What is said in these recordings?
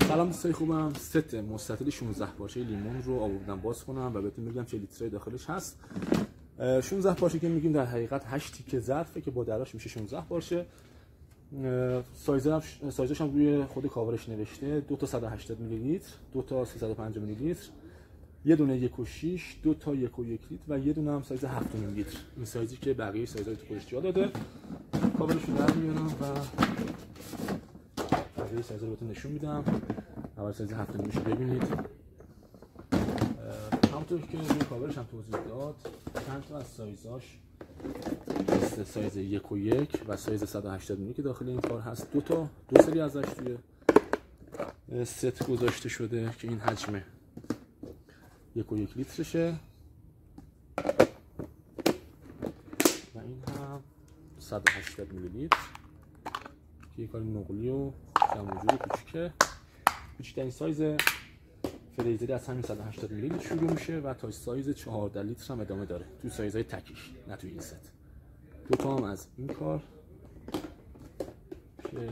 سلام دوستای خوبم. ست مستطیل 16 پارچه لیمون رو آوردم باز کنم و بهتون میگم چه لیتری داخلش هست. 16 پارچه که میگیم در حقیقت 8 تیکه ظرفه که با دراش میشه 16 پارچه. سایزش هم روی خود کاورش نوشته. 2 تا 180 میلی لیتر، 2 تا 350 میلی لیتر، یه دونه 1.6، 2 تا 1.1 لیتر و یه دونه هم سایز 7 میلی لیتر. این سایزی که بقیه سایزهای تو خودش جا داده. کاورش رو در میارم و بقیه سایزها رو بهتون نشون میدم. اول سایز 7 میلی رو ببینید. همونطور که روی کاورش هم توضیح داد، چند تا از سایزاش مثل سایز 1.1 و سایز 180 میلی که داخل این کار هست، دو سری ازش توی ست گذاشته شده که این حجم 1.1 لیترشه و این هم 180 میلی لیتر که یک کار نقلی و جمع جور کوچیکه. کوچکترین سایز فریزری از همین 180 میلی لیتر شروع میشه و تا سایز 14 لیتر هم ادامه داره تو سایزهای تکیش، نه توی این ست. دو تا هم از این کار که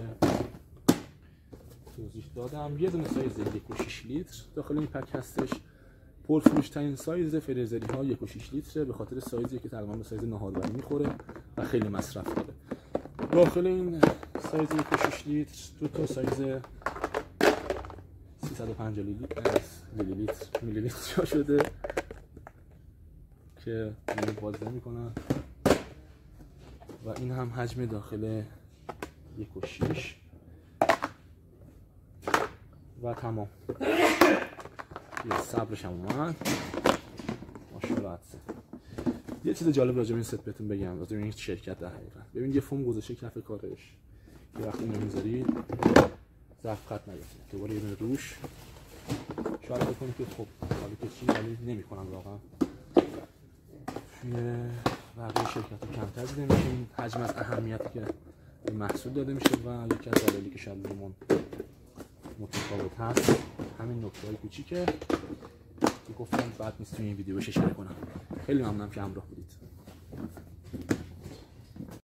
توضیح دادم. یه دونه سایز 1.6 لیتر داخل این پک هستش. پرفروش ترین سایز فریزری ها 1.6 لیتره به خاطر سایزی که تقریبا به سایز ناهاربری میخوره و خیلی مصرف داره. داخل این سایز 1.6 لیتر دو تا سایز 350 میلی لیتر جا شده که باز نمی‌کنن و این هم حجم داخل 1.6 و تمام. یه صبرش هم اومد. ماشاءالله. یه چیز جالب راجع به این ست بهتون بگم، راجع به این شرکت در حقیقت. ببین یه فوم گذاشته کف کارش که وقتی اینو میذارید ظرف خط نیفته. دوباره یه دونه روش شاید بکنید که خب حالا که چی ولی نمی‌کنم واقعا. توی بقیه شرکت‌ها کمتر دیده میشه این حجم از اهمیتی که به محصول داده میشه و یکی از دلایلی که شاید لیمون متفاوت هست همین نکته‌های کوچیکه که گفتم بعد نیست توی این ویدیو بهش اشاره کنم. خیلی ممنونم که همراه بودید.